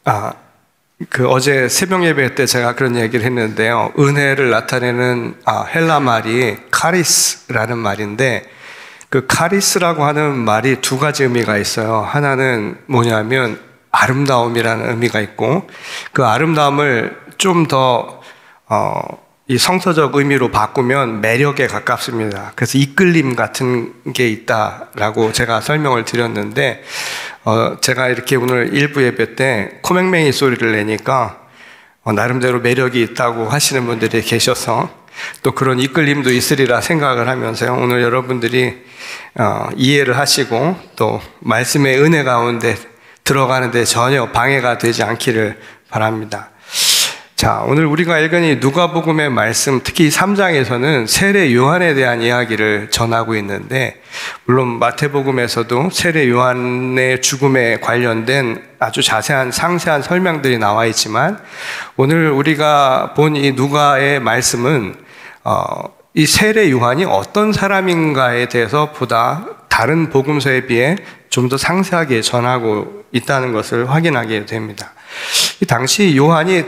아, 어제 새벽 예배 때 제가 그런 얘기를 했는데요. 은혜를 나타내는 헬라 말이 카리스라는 말인데, 그 카리스라고 하는 말이 두 가지 의미가 있어요. 하나는 뭐냐면 아름다움이라는 의미가 있고, 그 아름다움을 좀 더 이 성서적 의미로 바꾸면 매력에 가깝습니다. 그래서 이끌림 같은 게 있다라고 제가 설명을 드렸는데, 제가 이렇게 오늘 일부 예배 때 코맹맹이 소리를 내니까 나름대로 매력이 있다고 하시는 분들이 계셔서 또 그런 이끌림도 있으리라 생각을 하면서요, 오늘 여러분들이 이해를 하시고 또 말씀의 은혜 가운데 들어가는데 전혀 방해가 되지 않기를 바랍니다. 자, 오늘 우리가 읽은 이 누가복음의 말씀, 특히 3장에서는 세례 요한에 대한 이야기를 전하고 있는데, 물론 마태복음에서도 세례 요한의 죽음에 관련된 아주 자세한 상세한 설명들이 나와 있지만, 오늘 우리가 본 이 누가의 말씀은 이 세례 요한이 어떤 사람인가에 대해서 보다 다른 복음서에 비해 좀 더 상세하게 전하고 있다는 것을 확인하게 됩니다. 이 당시 요한이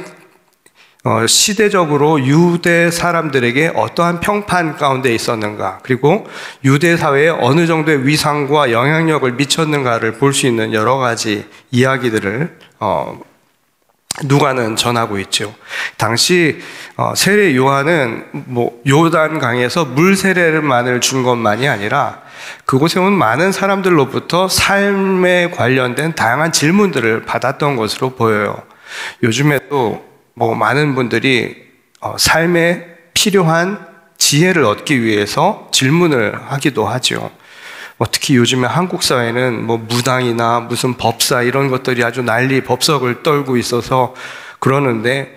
시대적으로 유대 사람들에게 어떠한 평판 가운데 있었는가, 그리고 유대 사회에 어느 정도의 위상과 영향력을 미쳤는가를 볼 수 있는 여러 가지 이야기들을 누가는 전하고 있죠. 당시 세례 요한은 요단강에서 물 세례만을 준 것만이 아니라 그곳에 온 많은 사람들로부터 삶에 관련된 다양한 질문들을 받았던 것으로 보여요. 요즘에도 많은 분들이 삶에 필요한 지혜를 얻기 위해서 질문을 하기도 하죠. 특히 요즘에 한국 사회는 무당이나 무슨 법사 이런 것들이 아주 난리 법석을 떨고 있어서 그러는데,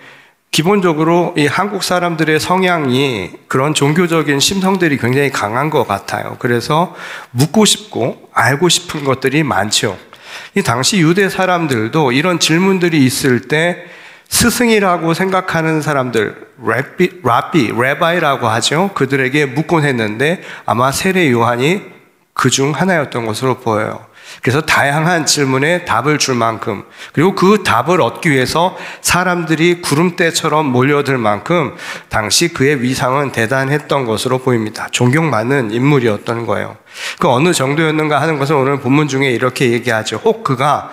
기본적으로 이 한국 사람들의 성향이 그런 종교적인 심성들이 굉장히 강한 것 같아요. 그래서 묻고 싶고 알고 싶은 것들이 많죠. 이 당시 유대 사람들도 이런 질문들이 있을 때 스승이라고 생각하는 사람들, 레바이라고 하죠. 그들에게 묻곤 했는데 아마 세례 요한이 그 중 하나였던 것으로 보여요. 그래서 다양한 질문에 답을 줄 만큼, 그리고 그 답을 얻기 위해서 사람들이 구름대처럼 몰려들 만큼 당시 그의 위상은 대단했던 것으로 보입니다. 존경받는 인물이었던 거예요. 그 어느 정도였는가 하는 것을 오늘 본문 중에 이렇게 얘기하죠. 혹 그가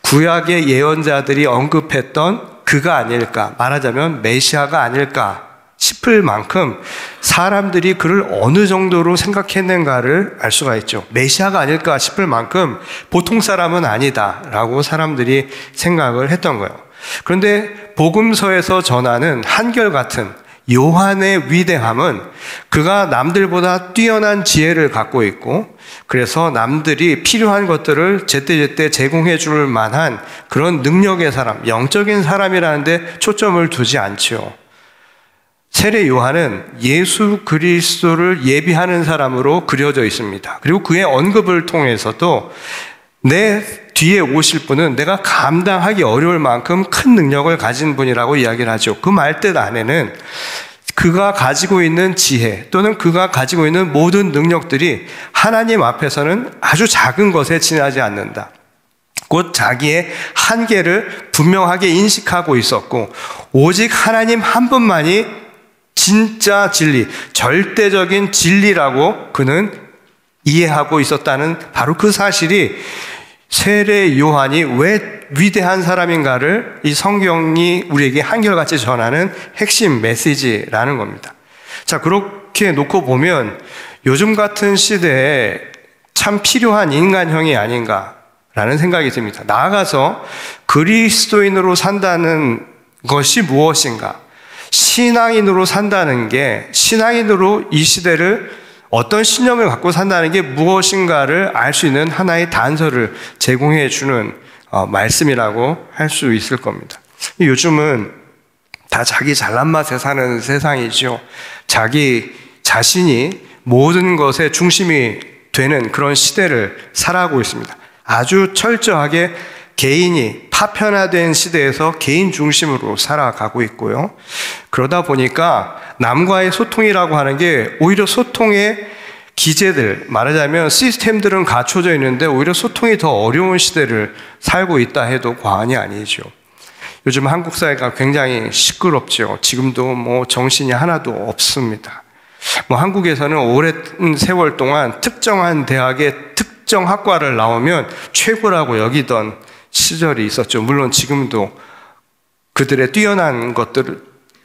구약의 예언자들이 언급했던 그가 아닐까, 말하자면 메시아가 아닐까 싶을 만큼 사람들이 그를 어느 정도로 생각했는가를 알 수가 있죠. 메시아가 아닐까 싶을 만큼 보통 사람은 아니다라고 사람들이 생각을 했던 거예요. 그런데 복음서에서 전하는 한결같은 요한의 위대함은 그가 남들보다 뛰어난 지혜를 갖고 있고, 그래서 남들이 필요한 것들을 제때제때 제공해 줄 만한 그런 능력의 사람, 영적인 사람이라는 데 초점을 두지 않죠. 세례 요한은 예수 그리스도를 예비하는 사람으로 그려져 있습니다. 그리고 그의 언급을 통해서도 내 뒤에 오실 분은 내가 감당하기 어려울 만큼 큰 능력을 가진 분이라고 이야기를 하죠. 그 말뜻 안에는 그가 가지고 있는 지혜 또는 그가 가지고 있는 모든 능력들이 하나님 앞에서는 아주 작은 것에 지나지 않는다. 곧 자기의 한계를 분명하게 인식하고 있었고, 오직 하나님 한 분만이 진짜 진리, 절대적인 진리라고 그는 이해하고 있었다는 바로 그 사실이 세례 요한이 왜 위대한 사람인가를 이 성경이 우리에게 한결같이 전하는 핵심 메시지라는 겁니다. 자, 그렇게 놓고 보면 요즘 같은 시대에 참 필요한 인간형이 아닌가라는 생각이 듭니다. 나아가서 그리스도인으로 산다는 것이 무엇인가? 신앙인으로 산다는 게, 신앙인으로 이 시대를 어떤 신념을 갖고 산다는 게 무엇인가를 알 수 있는 하나의 단서를 제공해 주는 말씀이라고 할 수 있을 겁니다. 요즘은 다 자기 잘난 맛에 사는 세상이죠. 자기 자신이 모든 것의 중심이 되는 그런 시대를 살아가고 있습니다. 아주 철저하게 개인이 파편화된 시대에서 개인 중심으로 살아가고 있고요. 그러다 보니까 남과의 소통이라고 하는 게 오히려 소통의 기제들, 말하자면 시스템들은 갖춰져 있는데 오히려 소통이 더 어려운 시대를 살고 있다 해도 과언이 아니죠. 요즘 한국 사회가 굉장히 시끄럽죠. 지금도 뭐 정신이 하나도 없습니다. 뭐 한국에서는 오랜 세월 동안 특정한 대학의 특정 학과를 나오면 최고라고 여기던 시절이 있었죠. 물론 지금도 그들의 뛰어난 것들,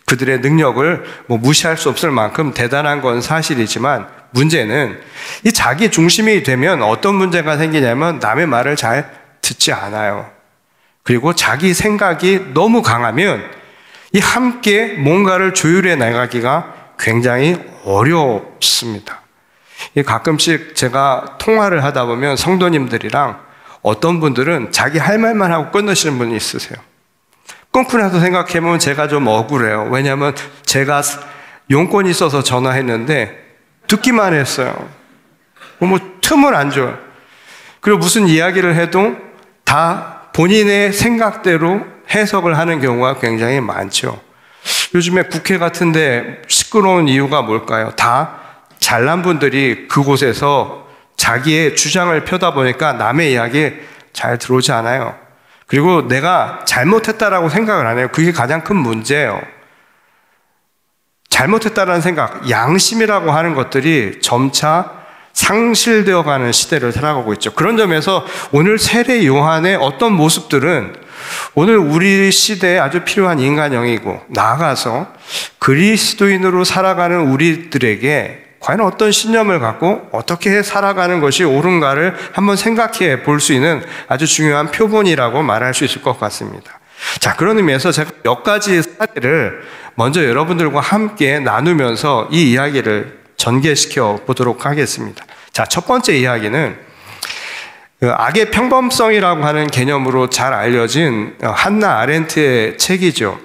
그들의 능력을 뭐 무시할 수 없을 만큼 대단한 건 사실이지만, 문제는 이 자기 중심이 되면 어떤 문제가 생기냐면 남의 말을 잘 듣지 않아요. 그리고 자기 생각이 너무 강하면 이 함께 뭔가를 조율해 나가기가 굉장히 어렵습니다. 가끔씩 제가 통화를 하다 보면 성도님들이랑 어떤 분들은 자기 할 말만 하고 끊으시는 분이 있으세요. 끊고 나서 생각해보면 제가 좀 억울해요. 왜냐하면 제가 용건이 있어서 전화했는데 듣기만 했어요. 뭐 틈을 안 줘요. 그리고 무슨 이야기를 해도 다 본인의 생각대로 해석을 하는 경우가 굉장히 많죠. 요즘에 국회 같은데 시끄러운 이유가 뭘까요? 다 잘난 분들이 그곳에서 자기의 주장을 펴다 보니까 남의 이야기 잘 들어오지 않아요. 그리고 내가 잘못했다라고 생각을 안 해요. 그게 가장 큰 문제예요. 잘못했다라는 생각, 양심이라고 하는 것들이 점차 상실되어 가는 시대를 살아가고 있죠. 그런 점에서 오늘 세례 요한의 어떤 모습들은 오늘 우리 시대에 아주 필요한 인간형이고, 나아가서 그리스도인으로 살아가는 우리들에게 과연 어떤 신념을 갖고 어떻게 살아가는 것이 옳은가를 한번 생각해 볼 수 있는 아주 중요한 표본이라고 말할 수 있을 것 같습니다. 자, 그런 의미에서 제가 몇 가지 사례를 먼저 여러분들과 함께 나누면서 이 이야기를 전개시켜 보도록 하겠습니다. 자, 첫 번째 이야기는 악의 평범성이라고 하는 개념으로 잘 알려진 한나 아렌트의 책이죠.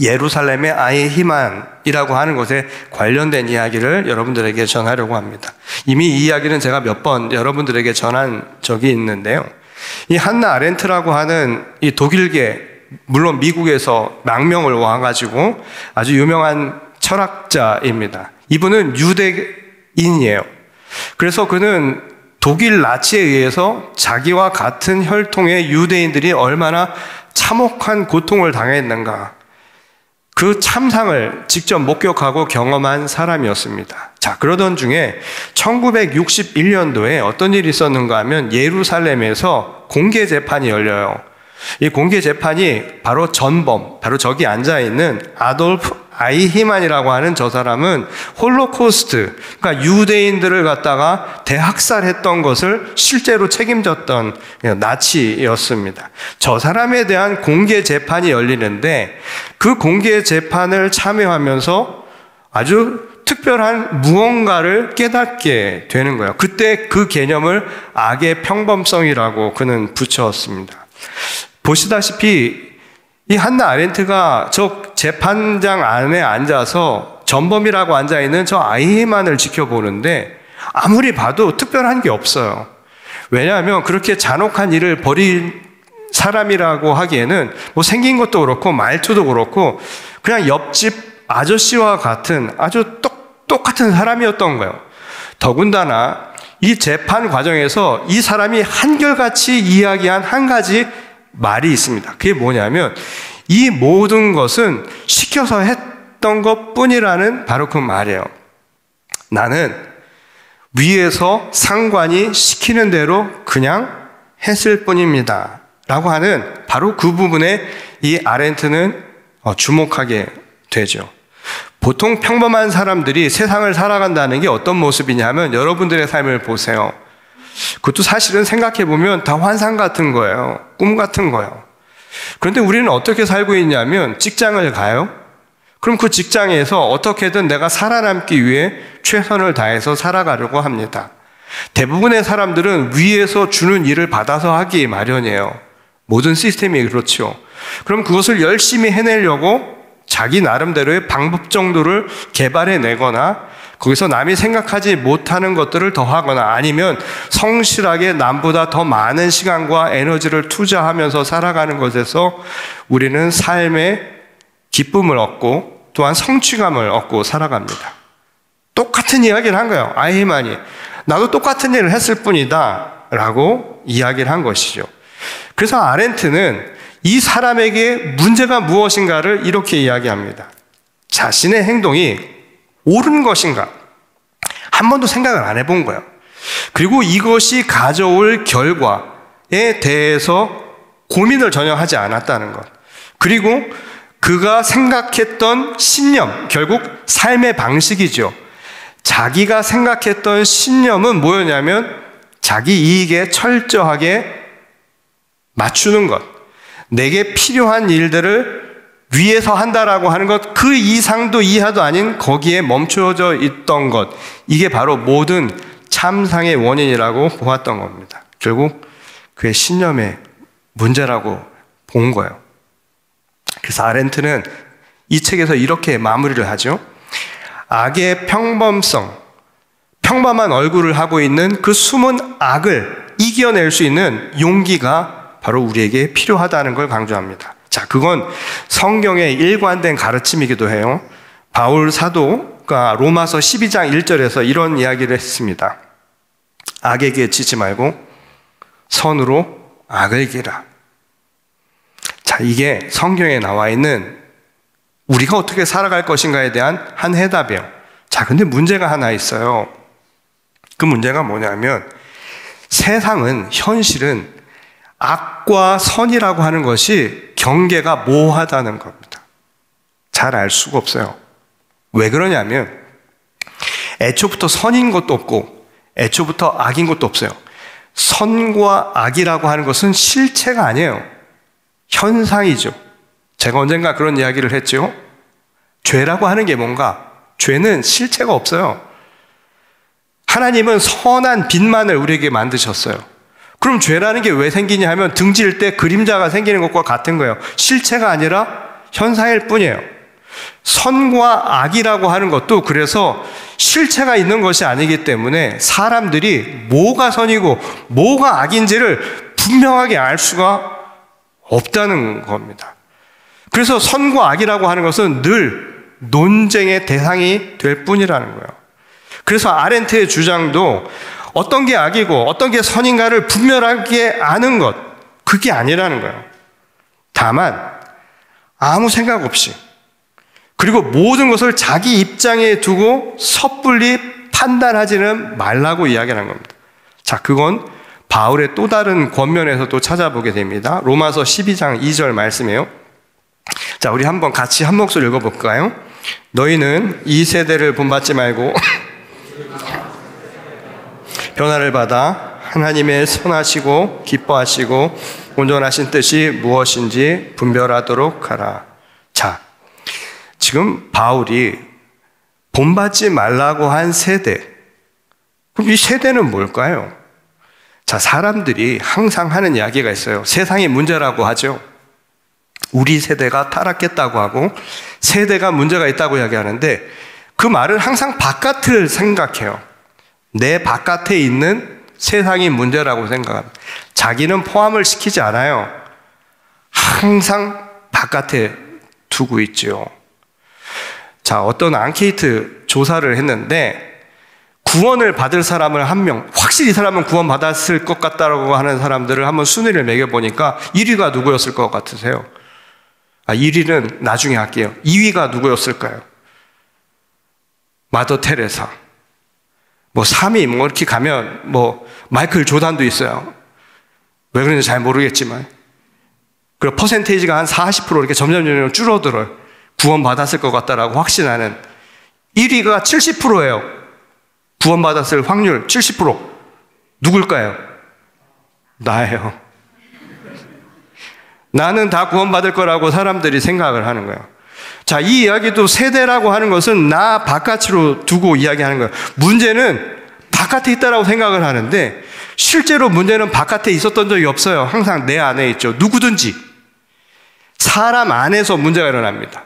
예루살렘의 아이 희만이라고 하는 것에 관련된 이야기를 여러분들에게 전하려고 합니다. 이미 이 이야기는 제가 몇 번 여러분들에게 전한 적이 있는데요. 이 한나 아렌트라고 하는 이 독일계, 물론 미국에서 망명을 와가지고 아주 유명한 철학자입니다. 이분은 유대인이에요. 그래서 그는 독일 나치에 의해서 자기와 같은 혈통의 유대인들이 얼마나 참혹한 고통을 당했는가, 그 참상을 직접 목격하고 경험한 사람이었습니다. 자, 그러던 중에 1961년도에 어떤 일이 있었는가 하면 예루살렘에서 공개 재판이 열려요. 이 공개 재판이 바로 전범, 바로 저기 앉아있는 아돌프 아이히만이라고 하는 저 사람은 홀로코스트, 그러니까 유대인들을 갖다가 대학살했던 것을 실제로 책임졌던 나치였습니다. 저 사람에 대한 공개 재판이 열리는데, 그 공개 재판을 참여하면서 아주 특별한 무언가를 깨닫게 되는 거예요. 그때 그 개념을 악의 평범성이라고 그는 붙였습니다. 보시다시피 이 한나 아렌트가 저 재판장 안에 앉아서 전범이라고 앉아있는 저 아이히만을 지켜보는데 아무리 봐도 특별한 게 없어요. 왜냐하면 그렇게 잔혹한 일을 벌인 사람이라고 하기에는 뭐 생긴 것도 그렇고 말투도 그렇고 그냥 옆집 아저씨와 같은 아주 똑같은 사람이었던 거예요. 더군다나 이 재판 과정에서 이 사람이 한결같이 이야기한 한 가지 말이 있습니다. 그게 뭐냐면 이 모든 것은 시켜서 했던 것 뿐이라는 바로 그 말이에요. 나는 위에서 상관이 시키는 대로 그냥 했을 뿐입니다 라고 하는 바로 그 부분에 이 아렌트는 주목하게 되죠. 보통 평범한 사람들이 세상을 살아간다는 게 어떤 모습이냐면, 여러분들의 삶을 보세요. 그것도 사실은 생각해보면 다 환상 같은 거예요. 꿈 같은 거예요. 그런데 우리는 어떻게 살고 있냐면, 직장을 가요. 그럼 그 직장에서 어떻게든 내가 살아남기 위해 최선을 다해서 살아가려고 합니다. 대부분의 사람들은 위에서 주는 일을 받아서 하기 마련이에요. 모든 시스템이 그렇죠. 그럼 그것을 열심히 해내려고 자기 나름대로의 방법 정도를 개발해내거나, 거기서 남이 생각하지 못하는 것들을 더하거나, 아니면 성실하게 남보다 더 많은 시간과 에너지를 투자하면서 살아가는 것에서 우리는 삶의 기쁨을 얻고 또한 성취감을 얻고 살아갑니다. 똑같은 이야기를 한 거예요. 아이히만이 나도 똑같은 일을 했을 뿐이다 라고 이야기를 한 것이죠. 그래서 아렌트는 이 사람에게 문제가 무엇인가를 이렇게 이야기합니다. 자신의 행동이 옳은 것인가? 한 번도 생각을 안 해본 거예요. 그리고 이것이 가져올 결과에 대해서 고민을 전혀 하지 않았다는 것. 그리고 그가 생각했던 신념, 결국 삶의 방식이죠. 자기가 생각했던 신념은 뭐였냐면 자기 이익에 철저하게 맞추는 것, 내게 필요한 일들을 위해서 한다라고 하는 것, 그 이상도 이하도 아닌 거기에 멈춰져 있던 것, 이게 바로 모든 참상의 원인이라고 보았던 겁니다. 결국 그의 신념의 문제라고 본 거예요. 그래서 아렌트는 이 책에서 이렇게 마무리를 하죠. 악의 평범성, 평범한 얼굴을 하고 있는 그 숨은 악을 이겨낼 수 있는 용기가 바로 우리에게 필요하다는 걸 강조합니다. 자, 그건 성경의 일관된 가르침이기도 해요. 바울 사도가 로마서 12장 1절에서 이런 이야기를 했습니다. 악에게 지지 말고 선으로 악을 이기라. 자, 이게 성경에 나와 있는 우리가 어떻게 살아갈 것인가에 대한 한 해답이에요. 자, 근데 문제가 하나 있어요. 그 문제가 뭐냐면 세상은, 현실은 악과 선이라고 하는 것이 경계가 모호하다는 겁니다. 잘 알 수가 없어요. 왜 그러냐면 애초부터 선인 것도 없고 애초부터 악인 것도 없어요. 선과 악이라고 하는 것은 실체가 아니에요. 현상이죠. 제가 언젠가 그런 이야기를 했죠. 죄라고 하는 게 뭔가? 죄는 실체가 없어요. 하나님은 선한 빛만을 우리에게 만드셨어요. 그럼 죄라는 게 왜 생기냐 하면 등질 때 그림자가 생기는 것과 같은 거예요. 실체가 아니라 현상일 뿐이에요. 선과 악이라고 하는 것도 그래서 실체가 있는 것이 아니기 때문에 사람들이 뭐가 선이고 뭐가 악인지를 분명하게 알 수가 없다는 겁니다. 그래서 선과 악이라고 하는 것은 늘 논쟁의 대상이 될 뿐이라는 거예요. 그래서 아렌트의 주장도 어떤 게 악이고 어떤 게 선인가를 분명하게 아는 것, 그게 아니라는 거예요. 다만 아무 생각 없이, 그리고 모든 것을 자기 입장에 두고 섣불리 판단하지는 말라고 이야기하는 겁니다. 자, 그건 바울의 또 다른 권면에서도 찾아보게 됩니다. 로마서 12장 2절 말씀이에요. 자, 우리 한번 같이 한 목소리 읽어볼까요? 너희는 이 세대를 본받지 말고 변화를 받아 하나님의 선하시고 기뻐하시고 온전하신 뜻이 무엇인지 분별하도록 하라. 자, 지금 바울이 본받지 말라고 한 세대, 그럼 이 세대는 뭘까요? 자, 사람들이 항상 하는 이야기가 있어요. 세상이 문제라고 하죠. 우리 세대가 타락했다고 하고 세대가 문제가 있다고 이야기하는데 그 말은 항상 바깥을 생각해요. 내 바깥에 있는 세상이 문제라고 생각합니다. 자기는 포함을 시키지 않아요. 항상 바깥에 두고 있죠. 자, 어떤 앙케이트 조사를 했는데 구원을 받을 사람을 한 명, 확실히 이 사람은 구원 받았을 것 같다라고 하는 사람들을 한번 순위를 매겨보니까 1위가 누구였을 것 같으세요? 1위는 나중에 할게요. 2위가 누구였을까요? 마더 테레사. 3위, 이렇게 가면, 마이클 조단도 있어요. 왜 그런지 잘 모르겠지만. 그리고 퍼센테이지가 한 40% 이렇게 점점 줄어들어요. 구원 받았을 것 같다라고 확신하는. 1위가 70%예요. 구원 받았을 확률 70%. 누굴까요? 나예요. 나는 다 구원 받을 거라고 사람들이 생각을 하는 거예요. 자, 이 이야기도 세대라고 하는 것은 나 바깥으로 두고 이야기하는 거예요. 문제는 바깥에 있다라고 생각을 하는데 실제로 문제는 바깥에 있었던 적이 없어요. 항상 내 안에 있죠. 누구든지 사람 안에서 문제가 일어납니다.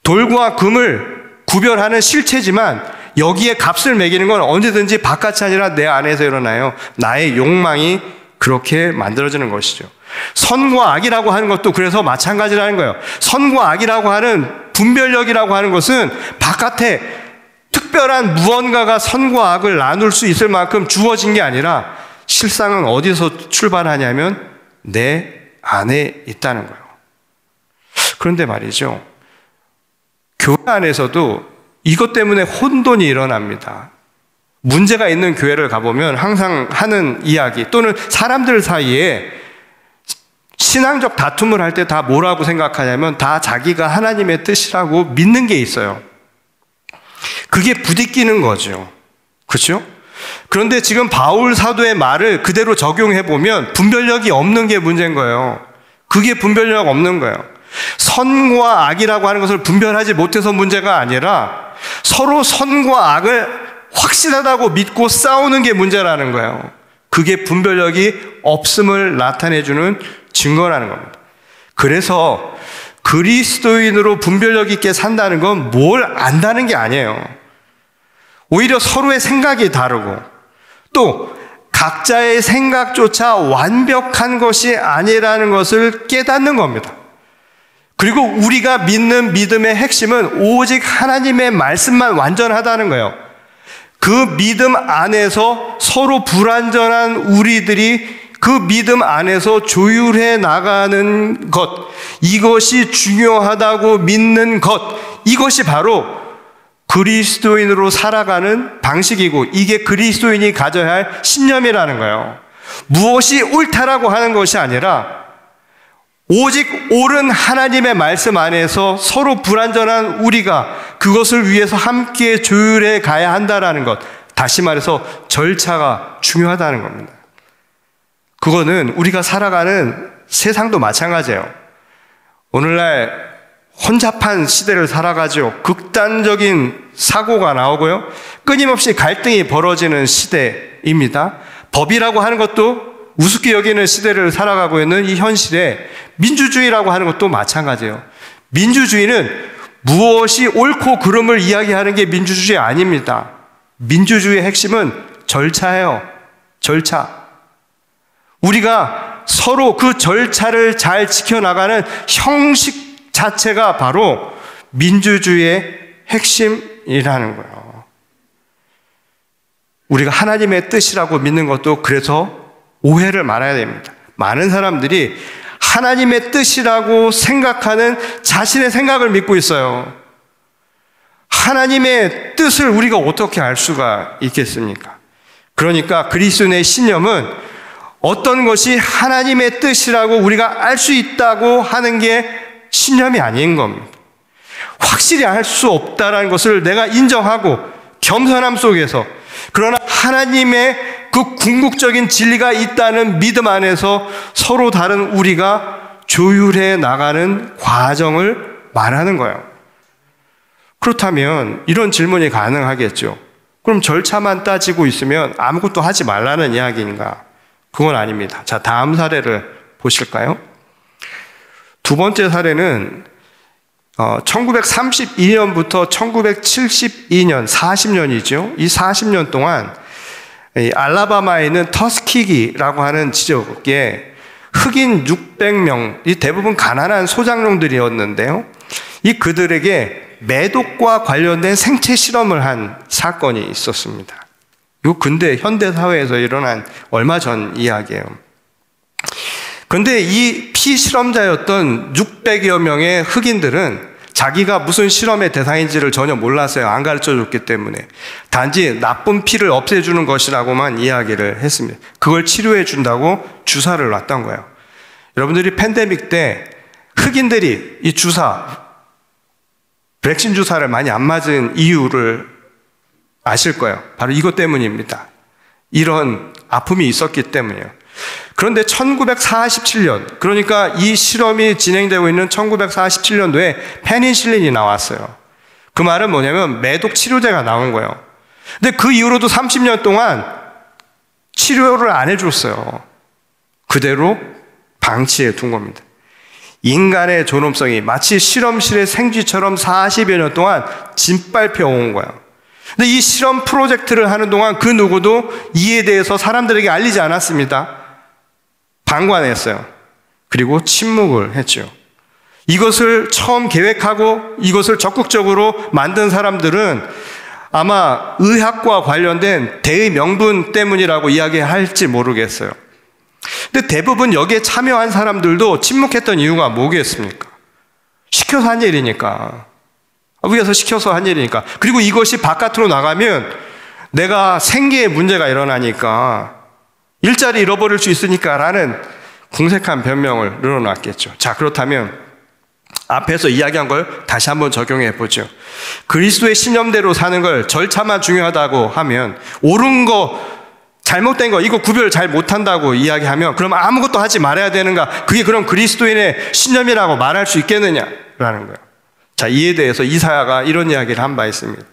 돌과 금을 구별하는 실체지만 여기에 값을 매기는 건 언제든지 바깥이 아니라 내 안에서 일어나요. 나의 욕망이 그렇게 만들어지는 것이죠. 선과 악이라고 하는 것도 그래서 마찬가지라는 거예요. 선과 악이라고 하는 분별력이라고 하는 것은 바깥에 특별한 무언가가 선과 악을 나눌 수 있을 만큼 주어진 게 아니라 실상은 어디서 출발하냐면 내 안에 있다는 거예요. 그런데 말이죠. 교회 안에서도 이것 때문에 혼돈이 일어납니다. 문제가 있는 교회를 가보면 항상 하는 이야기 또는 사람들 사이에 신앙적 다툼을 할 때 다 뭐라고 생각하냐면 다 자기가 하나님의 뜻이라고 믿는 게 있어요. 그게 부딪히는 거죠. 그렇죠? 그런데 지금 바울 사도의 말을 그대로 적용해 보면 분별력이 없는 게 문제인 거예요. 그게 분별력 없는 거예요. 선과 악이라고 하는 것을 분별하지 못해서 문제가 아니라 서로 선과 악을 확실하다고 믿고 싸우는 게 문제라는 거예요. 그게 분별력이 없음을 나타내주는 증거라는 겁니다. 그래서 그리스도인으로 분별력 있게 산다는 건 뭘 안다는 게 아니에요. 오히려 서로의 생각이 다르고 또 각자의 생각조차 완벽한 것이 아니라는 것을 깨닫는 겁니다. 그리고 우리가 믿는 믿음의 핵심은 오직 하나님의 말씀만 완전하다는 거예요. 그 믿음 안에서 서로 불완전한 우리들이 그 믿음 안에서 조율해 나가는 것, 이것이 중요하다고 믿는 것, 이것이 바로 그리스도인으로 살아가는 방식이고 이게 그리스도인이 가져야 할 신념이라는 거예요. 무엇이 옳다라고 하는 것이 아니라 오직 옳은 하나님의 말씀 안에서 서로 불완전한 우리가 그것을 위해서 함께 조율해 가야 한다는 것. 다시 말해서 절차가 중요하다는 겁니다. 그거는 우리가 살아가는 세상도 마찬가지예요. 오늘날 혼잡한 시대를 살아가죠. 극단적인 사고가 나오고요. 끊임없이 갈등이 벌어지는 시대입니다. 법이라고 하는 것도 우습게 여기는 시대를 살아가고 있는 이 현실에 민주주의라고 하는 것도 마찬가지예요. 민주주의는 무엇이 옳고 그름을 이야기하는 게 민주주의 아닙니다. 민주주의의 핵심은 절차예요. 절차. 우리가 서로 그 절차를 잘 지켜나가는 형식 자체가 바로 민주주의의 핵심이라는 거예요. 우리가 하나님의 뜻이라고 믿는 것도 그래서 오해를 말아야 됩니다. 많은 사람들이 하나님의 뜻이라고 생각하는 자신의 생각을 믿고 있어요. 하나님의 뜻을 우리가 어떻게 알 수가 있겠습니까? 그러니까 그리스도인의 신념은 어떤 것이 하나님의 뜻이라고 우리가 알 수 있다고 하는 게 신념이 아닌 겁니다. 확실히 알 수 없다는 것을 내가 인정하고 겸손함 속에서 그러나 하나님의 그 궁극적인 진리가 있다는 믿음 안에서 서로 다른 우리가 조율해 나가는 과정을 말하는 거예요. 그렇다면 이런 질문이 가능하겠죠. 그럼 절차만 따지고 있으면 아무것도 하지 말라는 이야기인가? 그건 아닙니다. 자, 다음 사례를 보실까요? 두 번째 사례는 1932년부터 1972년, 40년이죠. 이 40년 동안 알라바마에 있는 터스키기라고 하는 지역에 흑인 600명, 이 대부분 가난한 소작농들이었는데요. 이 그들에게 매독과 관련된 생체 실험을 한 사건이 있었습니다. 이거 근대 현대 사회에서 일어난 얼마 전 이야기예요. 그런데 이 피실험자였던 600여 명의 흑인들은 자기가 무슨 실험의 대상인지를 전혀 몰랐어요. 안 가르쳐줬기 때문에. 단지 나쁜 피를 없애주는 것이라고만 이야기를 했습니다. 그걸 치료해 준다고 주사를 놨던 거예요. 여러분들이 팬데믹 때 흑인들이 이 백신 주사를 많이 안 맞은 이유를 아실 거예요. 바로 이것 때문입니다. 이런 아픔이 있었기 때문이에요. 그런데 1947년, 그러니까 이 실험이 진행되고 있는 1947년도에 페니실린이 나왔어요. 그 말은 뭐냐면 매독 치료제가 나온 거예요. 근데 그 이후로도 30년 동안 치료를 안 해줬어요. 그대로 방치해 둔 겁니다. 인간의 존엄성이 마치 실험실의 생쥐처럼 40여 년 동안 짓밟혀 온 거예요. 근데 이 실험 프로젝트를 하는 동안 그 누구도 이에 대해서 사람들에게 알리지 않았습니다. 방관했어요. 그리고 침묵을 했죠. 이것을 처음 계획하고 이것을 적극적으로 만든 사람들은 아마 의학과 관련된 대의 명분 때문이라고 이야기할지 모르겠어요. 근데 대부분 여기에 참여한 사람들도 침묵했던 이유가 뭐겠습니까? 시켜서 한 일이니까. 위에서 시켜서 한 일이니까. 그리고 이것이 바깥으로 나가면 내가 생계에 문제가 일어나니까, 일자리 잃어버릴 수 있으니까 라는 궁색한 변명을 늘어놨겠죠. 자, 그렇다면 앞에서 이야기한 걸 다시 한번 적용해 보죠. 그리스도의 신념대로 사는 걸 절차만 중요하다고 하면, 옳은 거, 잘못된 거, 이거 구별 잘 못한다고 이야기하면 그럼 아무것도 하지 말아야 되는가? 그게 그럼 그리스도인의 신념이라고 말할 수 있겠느냐라는 거예요. 자, 이에 대해서 이사야가 이런 이야기를 한 바 있습니다.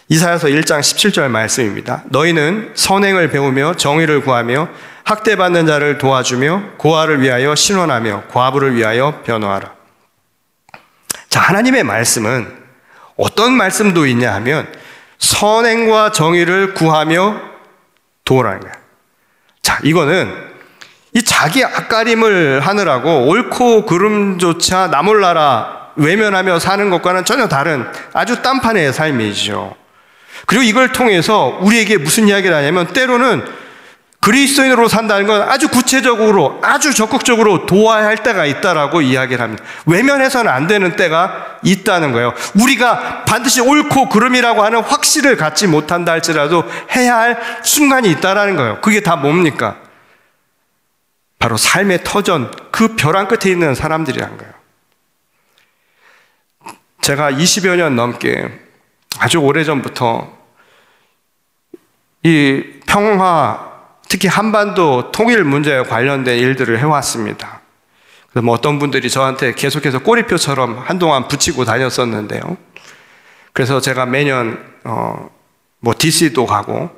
이사야서 1장 17절 말씀입니다. 너희는 선행을 배우며 정의를 구하며 학대받는 자를 도와주며 고아를 위하여 신원하며 과부를 위하여 변호하라. 자, 하나님의 말씀은 어떤 말씀도 있냐 하면 선행과 정의를 구하며 도우라는 거예요. 자, 이거는 이 자기 앞가림을 하느라고 옳고 그름조차 나 몰라라 외면하며 사는 것과는 전혀 다른 아주 딴판의 삶이죠. 그리고 이걸 통해서 우리에게 무슨 이야기를 하냐면, 때로는 그리스도인으로 산다는 건 아주 구체적으로, 아주 적극적으로 도와야 할 때가 있다라고 이야기를 합니다. 외면해서는 안 되는 때가 있다는 거예요. 우리가 반드시 옳고 그름이라고 하는 확신을 갖지 못한다 할지라도 해야 할 순간이 있다라는 거예요. 그게 다 뭡니까? 바로 삶의 터전, 그 벼랑 끝에 있는 사람들이란 거예요. 제가 20여 년 넘게 아주 오래전부터 이 평화, 특히 한반도 통일 문제에 관련된 일들을 해왔습니다. 그래서 뭐 어떤 분들이 저한테 계속해서 꼬리표처럼 한동안 붙이고 다녔었는데요. 그래서 제가 매년 뭐 DC도 가고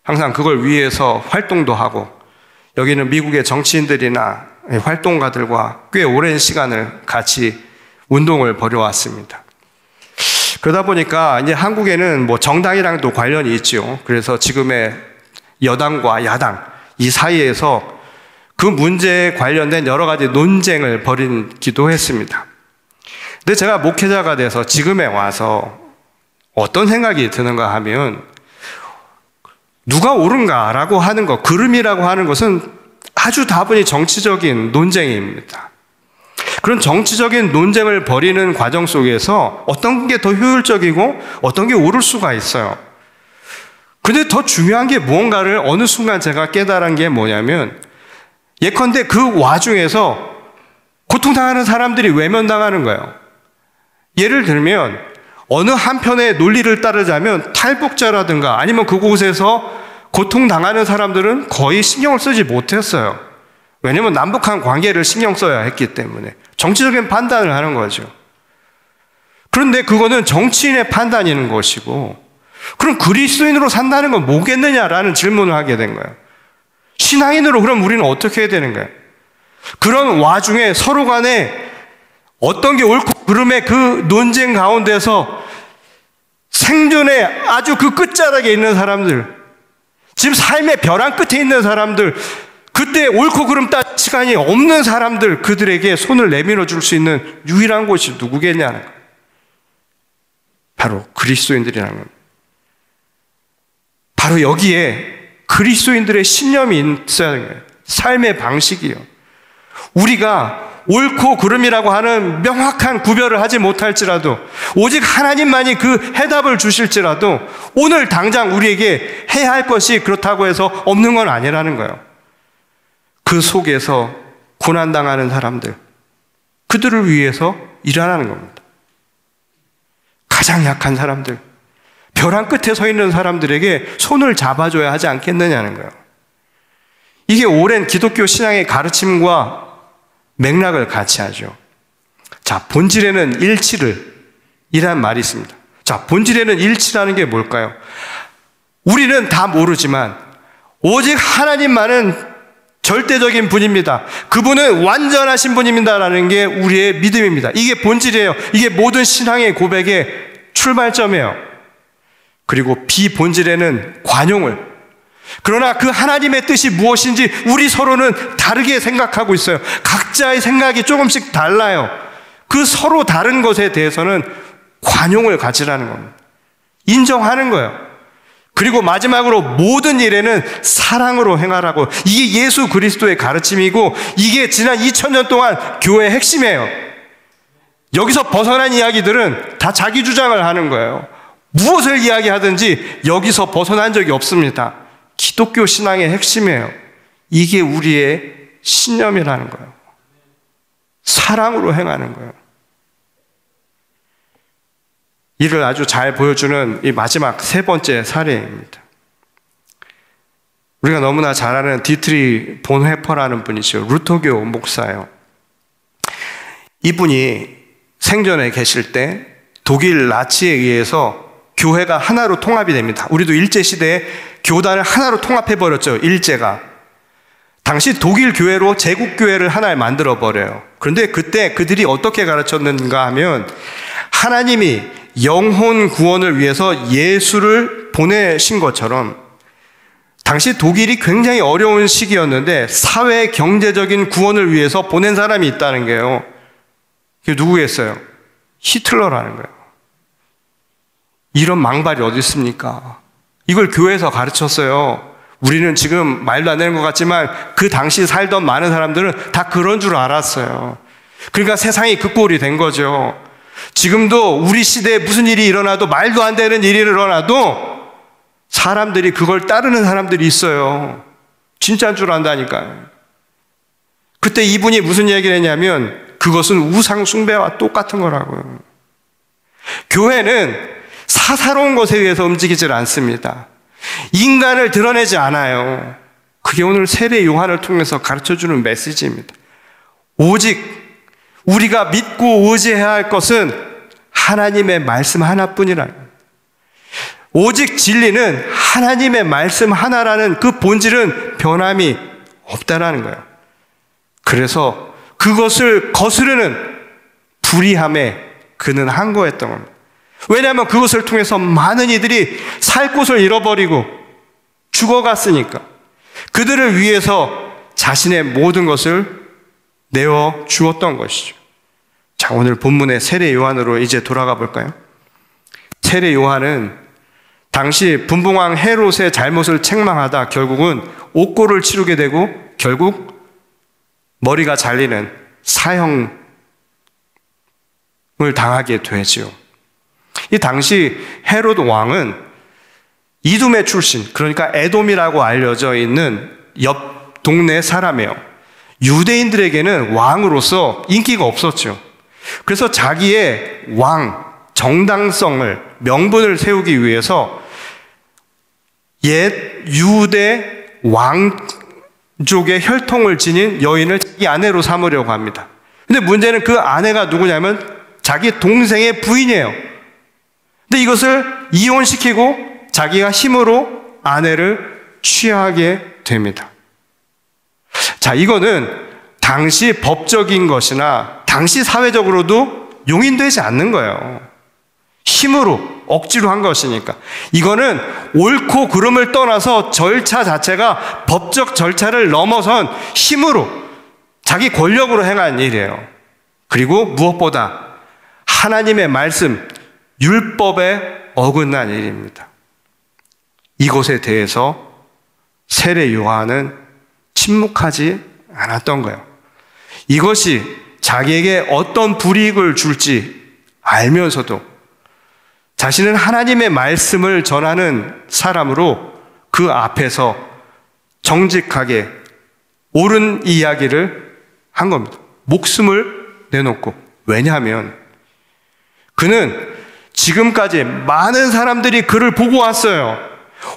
항상 그걸 위해서 활동도 하고, 여기는 미국의 정치인들이나 활동가들과 꽤 오랜 시간을 같이 운동을 벌여왔습니다. 그러다 보니까 이제 한국에는 뭐 정당이랑도 관련이 있죠. 그래서 지금의 여당과 야당 이 사이에서 그 문제에 관련된 여러 가지 논쟁을 벌이기도 했습니다. 근데 제가 목회자가 돼서 지금에 와서 어떤 생각이 드는가 하면, 누가 옳은가라고 하는 것, 그름이라고 하는 것은 아주 다분히 정치적인 논쟁입니다. 그런 정치적인 논쟁을 벌이는 과정 속에서 어떤 게 더 효율적이고 어떤 게 옳을 수가 있어요. 근데 더 중요한 게 무언가를 어느 순간 제가 깨달은 게 뭐냐면, 예컨대 그 와중에서 고통당하는 사람들이 외면당하는 거예요. 예를 들면 어느 한편의 논리를 따르자면 탈북자라든가 아니면 그곳에서 고통당하는 사람들은 거의 신경을 쓰지 못했어요. 왜냐하면 남북한 관계를 신경 써야 했기 때문에 정치적인 판단을 하는 거죠. 그런데 그거는 정치인의 판단이는 것이고, 그럼 그리스도인으로 산다는 건 뭐겠느냐라는 질문을 하게 된 거예요. 신앙인으로 그럼 우리는 어떻게 해야 되는 거예요? 그런 와중에 서로 간에 어떤 게 옳고 그름의 그 논쟁 가운데서 생존의 아주 그 끝자락에 있는 사람들, 지금 삶의 벼랑 끝에 있는 사람들, 그때 옳고 그름 따 시간이 없는 사람들, 그들에게 손을 내밀어 줄 수 있는 유일한 곳이 누구겠냐는 거예요. 바로 그리스도인들이라는 겁니다. 바로 여기에 그리스도인들의 신념이 있어야 하는 거예요. 삶의 방식이요. 우리가 옳고 그름이라고 하는 명확한 구별을 하지 못할지라도, 오직 하나님만이 그 해답을 주실지라도, 오늘 당장 우리에게 해야 할 것이 그렇다고 해서 없는 건 아니라는 거예요. 그 속에서 고난당하는 사람들, 그들을 위해서 일하라는 겁니다. 가장 약한 사람들, 벼랑 끝에 서 있는 사람들에게 손을 잡아줘야 하지 않겠느냐는 거예요. 이게 오랜 기독교 신앙의 가르침과 맥락을 같이 하죠. 자, 본질에는 일치를 이란 말이 있습니다. 자, 본질에는 일치라는 게 뭘까요? 우리는 다 모르지만 오직 하나님만은 절대적인 분입니다. 그분은 완전하신 분입니다라는 게 우리의 믿음입니다. 이게 본질이에요. 이게 모든 신앙의 고백의 출발점이에요. 그리고 비본질에는 관용을, 그러나 그 하나님의 뜻이 무엇인지 우리 서로는 다르게 생각하고 있어요. 각자의 생각이 조금씩 달라요. 그 서로 다른 것에 대해서는 관용을 가지라는 겁니다. 인정하는 거예요. 그리고 마지막으로 모든 일에는 사랑으로 행하라고. 이게 예수 그리스도의 가르침이고 이게 지난 2000년 동안 교회의 핵심이에요. 여기서 벗어난 이야기들은 다 자기 주장을 하는 거예요. 무엇을 이야기하든지 여기서 벗어난 적이 없습니다. 기독교 신앙의 핵심이에요. 이게 우리의 신념이라는 거예요. 사랑으로 행하는 거예요. 이를 아주 잘 보여주는 이 마지막 세 번째 사례입니다. 우리가 너무나 잘 아는 디트리 본헤퍼라는 분이죠. 루터교 목사예요. 이분이 생전에 계실 때 독일 나치에 의해서 교회가 하나로 통합이 됩니다. 우리도 일제시대에 교단을 하나로 통합해버렸죠. 일제가. 당시 독일 교회로 제국교회를 하나를 만들어버려요. 그런데 그때 그들이 어떻게 가르쳤는가 하면 하나님이 영혼 구원을 위해서 예수를 보내신 것처럼 당시 독일이 굉장히 어려운 시기였는데 사회 경제적인 구원을 위해서 보낸 사람이 있다는 거예요. 그게 누구겠어요? 히틀러라는 거예요. 이런 망발이 어디 있습니까? 이걸 교회에서 가르쳤어요. 우리는 지금 말도 안 되는 것 같지만 그 당시 살던 많은 사람들은 다 그런 줄 알았어요. 그러니까 세상이 그 꼴이 된 거죠. 지금도 우리 시대에 무슨 일이 일어나도 말도 안 되는 일이 일어나도 사람들이 그걸 따르는 사람들이 있어요. 진짜인 줄 안다니까요. 그때 이분이 무슨 얘기를 했냐면 그것은 우상 숭배와 똑같은 거라고요. 교회는 사사로운 것에 의해서 움직이질 않습니다. 인간을 드러내지 않아요. 그게 오늘 세례 요한을 통해서 가르쳐주는 메시지입니다. 오직 우리가 믿고 의지해야 할 것은 하나님의 말씀 하나뿐이라. 오직 진리는 하나님의 말씀 하나라는 그 본질은 변함이 없다라는 거예요. 그래서 그것을 거스르는 불의함에 그는 항거했던 겁니다. 왜냐하면 그것을 통해서 많은 이들이 살 곳을 잃어버리고 죽어갔으니까. 그들을 위해서 자신의 모든 것을 내어 주었던 것이죠. 자, 오늘 본문의 세례 요한으로 이제 돌아가 볼까요? 세례 요한은 당시 분봉왕 헤롯의 잘못을 책망하다 결국은 옥고를 치르게 되고 결국 머리가 잘리는 사형을 당하게 되지요. 이 당시 헤롯 왕은 이둠의 출신, 그러니까 에돔이라고 알려져 있는 옆 동네 사람이에요. 유대인들에게는 왕으로서 인기가 없었죠. 그래서 자기의 왕, 정당성을, 명분을 세우기 위해서 옛 유대 왕족의 혈통을 지닌 여인을 자기 아내로 삼으려고 합니다. 근데 문제는 그 아내가 누구냐면 자기 동생의 부인이에요. 근데 이것을 이혼시키고 자기가 힘으로 아내를 취하게 됩니다. 자, 이거는 당시 법적인 것이나 당시 사회적으로도 용인되지 않는 거예요. 힘으로, 억지로 한 것이니까. 이거는 옳고 그름을 떠나서 절차 자체가 법적 절차를 넘어선 힘으로, 자기 권력으로 행한 일이에요. 그리고 무엇보다 하나님의 말씀, 율법에 어긋난 일입니다. 이것에 대해서 세례 요한은 침묵하지 않았던 거예요. 이것이 자기에게 어떤 불이익을 줄지 알면서도 자신은 하나님의 말씀을 전하는 사람으로 그 앞에서 정직하게 옳은 이야기를 한 겁니다. 목숨을 내놓고. 왜냐하면 그는 지금까지 많은 사람들이 그를 보고 왔어요.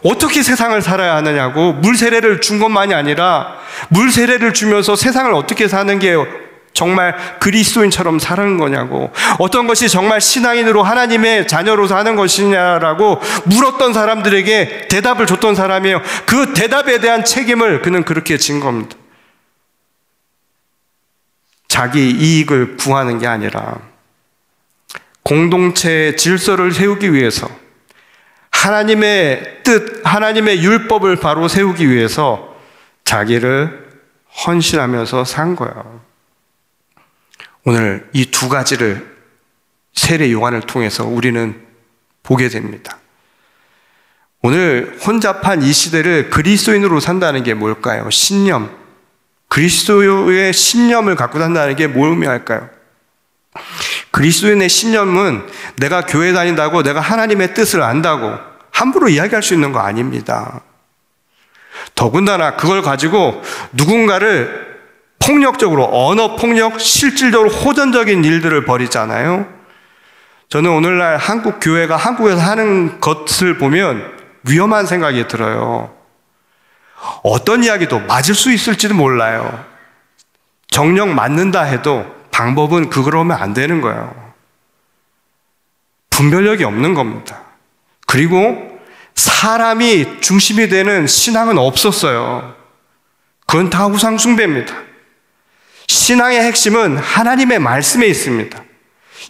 어떻게 세상을 살아야 하느냐고. 물세례를 준 것만이 아니라 물세례를 주면서 세상을 어떻게 사는 게 정말 그리스도인처럼 사는 거냐고, 어떤 것이 정말 신앙인으로 하나님의 자녀로 사는 것이냐라고 물었던 사람들에게 대답을 줬던 사람이에요. 그 대답에 대한 책임을 그는 그렇게 진 겁니다. 자기 이익을 구하는 게 아니라 공동체의 질서를 세우기 위해서, 하나님의 뜻, 하나님의 율법을 바로 세우기 위해서 자기를 헌신하면서 산 거예요. 오늘 이 두 가지를 세례 요한을 통해서 우리는 보게 됩니다. 오늘 혼잡한 이 시대를 그리스도인으로 산다는 게 뭘까요? 신념. 그리스도의 신념을 갖고 산다는 게 뭘 의미할까요? 그리스도인의 신념은 내가 교회 다닌다고 내가 하나님의 뜻을 안다고 함부로 이야기할 수 있는 거 아닙니다. 더군다나 그걸 가지고 누군가를 폭력적으로, 언어폭력, 실질적으로 호전적인 일들을 벌이잖아요. 저는 오늘날 한국 교회가 한국에서 하는 것을 보면 위험한 생각이 들어요. 어떤 이야기도 맞을 수 있을지도 몰라요. 정녕 맞는다 해도 방법은 그거로 하면 안 되는 거예요. 분별력이 없는 겁니다. 그리고 사람이 중심이 되는 신앙은 없었어요. 그건 다 우상 숭배입니다. 신앙의 핵심은 하나님의 말씀에 있습니다.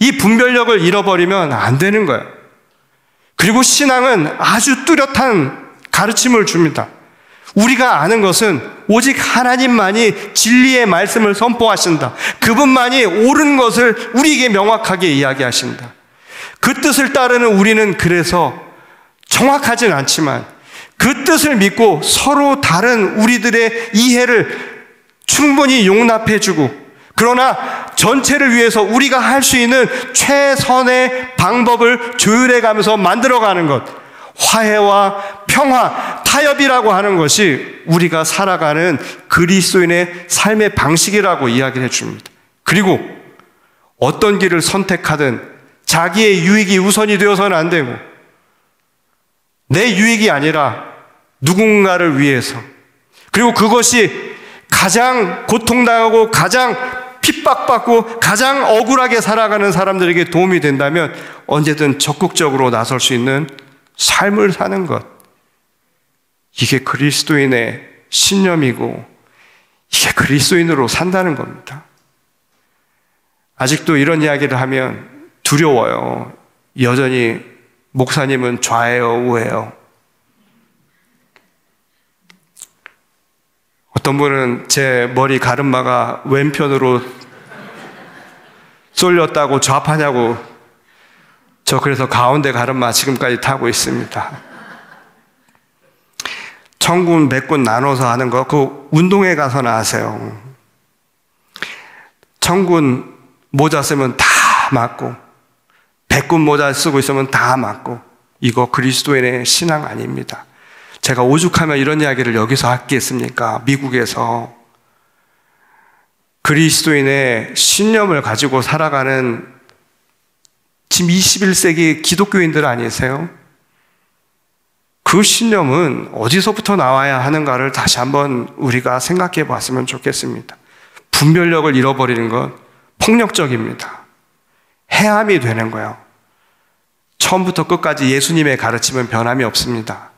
이 분별력을 잃어버리면 안 되는 거예요. 그리고 신앙은 아주 뚜렷한 가르침을 줍니다. 우리가 아는 것은 오직 하나님만이 진리의 말씀을 선포하신다. 그분만이 옳은 것을 우리에게 명확하게 이야기하신다. 그 뜻을 따르는 우리는 그래서 정확하진 않지만 그 뜻을 믿고 서로 다른 우리들의 이해를 충분히 용납해주고, 그러나 전체를 위해서 우리가 할 수 있는 최선의 방법을 조율해가면서 만들어가는 것, 화해와 평화, 타협이라고 하는 것이 우리가 살아가는 그리스도인의 삶의 방식이라고 이야기를 해줍니다. 그리고 어떤 길을 선택하든 자기의 유익이 우선이 되어서는 안 되고, 내 유익이 아니라 누군가를 위해서, 그리고 그것이 가장 고통당하고 가장 핍박받고 가장 억울하게 살아가는 사람들에게 도움이 된다면 언제든 적극적으로 나설 수 있는 삶을 사는 것, 이게 그리스도인의 신념이고 이게 그리스도인으로 산다는 겁니다. 아직도 이런 이야기를 하면 두려워요. 여전히 목사님은 좌예요, 우예요? 어떤 분은 제 머리 가르마가 왼편으로 쏠렸다고 좌파냐고, 저 그래서 가운데 가르마 지금까지 타고 있습니다. 천군, 백군 나눠서 하는 거, 그 운동회 가서나 하세요. 천군 모자 쓰면 다 맞고, 백군 모자 쓰고 있으면 다 맞고, 이거 그리스도인의 신앙 아닙니다. 제가 오죽하면 이런 이야기를 여기서 하겠습니까? 미국에서 그리스도인의 신념을 가지고 살아가는 지금 21세기 기독교인들 아니세요? 그 신념은 어디서부터 나와야 하는가를 다시 한번 우리가 생각해 봤으면 좋겠습니다. 분별력을 잃어버리는 건 폭력적입니다. 해함이 되는 거예요. 처음부터 끝까지 예수님의 가르침은 변함이 없습니다.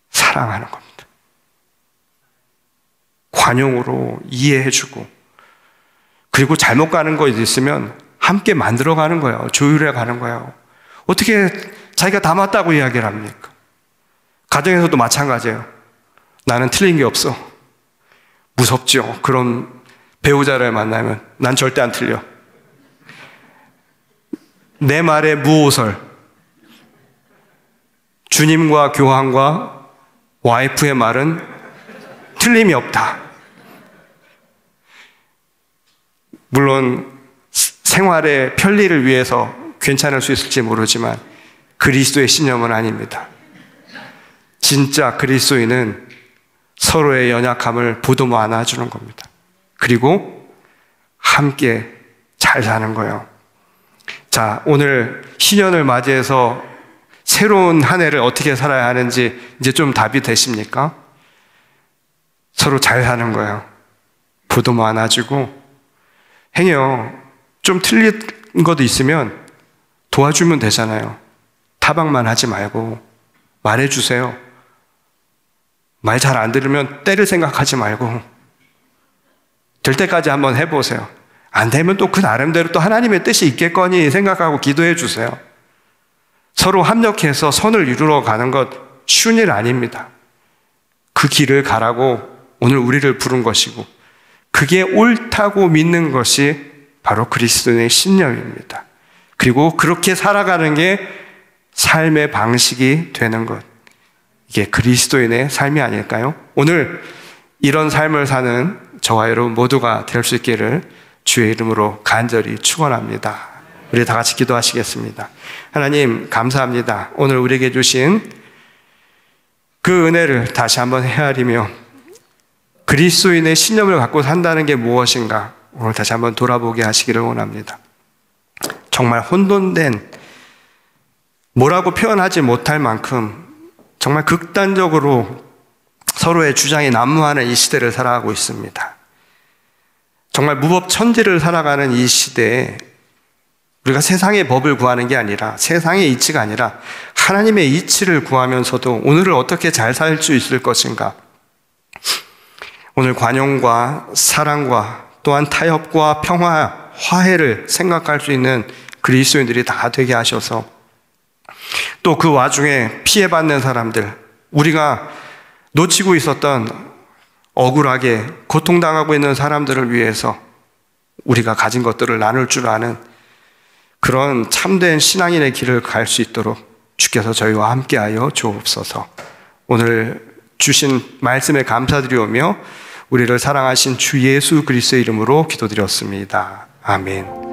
사랑하는 겁니다. 관용으로 이해해주고, 그리고 잘못 가는 거 있으면 함께 만들어가는 거예요. 조율해가는 거예요. 어떻게 자기가 다 맞다고 이야기를 합니까? 가정에서도 마찬가지예요. 나는 틀린 게 없어. 무섭죠. 그런 배우자를 만나면 난 절대 안 틀려. 내 말에 무오설. 주님과 교황과 와이프의 말은 틀림이 없다. 물론 생활의 편리를 위해서 괜찮을 수 있을지 모르지만 그리스도의 신념은 아닙니다. 진짜 그리스도인은 서로의 연약함을 보듬어 안아주는 겁니다. 그리고 함께 잘 사는 거예요. 자, 오늘 신년을 맞이해서 새로운 한 해를 어떻게 살아야 하는지 이제 좀 답이 되십니까? 서로 잘 사는 거예요. 보듬어 안아주고, 행여 좀 틀린 것도 있으면 도와주면 되잖아요. 타박만 하지 말고 말해주세요. 말 잘 안 들으면 때릴 생각하지 말고 될 때까지 한번 해보세요. 안 되면 또 그 나름대로 또 하나님의 뜻이 있겠거니 생각하고 기도해 주세요. 서로 합력해서 선을 이루러 가는 것 쉬운 일 아닙니다. 그 길을 가라고 오늘 우리를 부른 것이고, 그게 옳다고 믿는 것이 바로 그리스도의 신념입니다. 그리고 그렇게 살아가는 게 삶의 방식이 되는 것, 이게 그리스도인의 삶이 아닐까요? 오늘 이런 삶을 사는 저와 여러분 모두가 될 수 있기를 주의 이름으로 간절히 축원합니다. 우리 다 같이 기도하시겠습니다. 하나님 감사합니다. 오늘 우리에게 주신 그 은혜를 다시 한번 헤아리며 그리스도인의 신념을 갖고 산다는 게 무엇인가 오늘 다시 한번 돌아보게 하시기를 원합니다. 정말 혼돈된, 뭐라고 표현하지 못할 만큼 정말 극단적으로 서로의 주장이 난무하는 이 시대를 살아가고 있습니다. 정말 무법천지를 살아가는 이 시대에 우리가 세상의 법을 구하는 게 아니라, 세상의 이치가 아니라 하나님의 이치를 구하면서도 오늘을 어떻게 잘 살 수 있을 것인가, 오늘 관용과 사랑과 또한 타협과 평화, 화해를 생각할 수 있는 그리스도인들이 다 되게 하셔서, 또 그 와중에 피해받는 사람들, 우리가 놓치고 있었던 억울하게 고통당하고 있는 사람들을 위해서 우리가 가진 것들을 나눌 줄 아는 그런 참된 신앙인의 길을 갈 수 있도록 주께서 저희와 함께하여 주옵소서. 오늘 주신 말씀에 감사드리오며 우리를 사랑하신 주 예수 그리스도의 이름으로 기도드렸습니다. 아멘.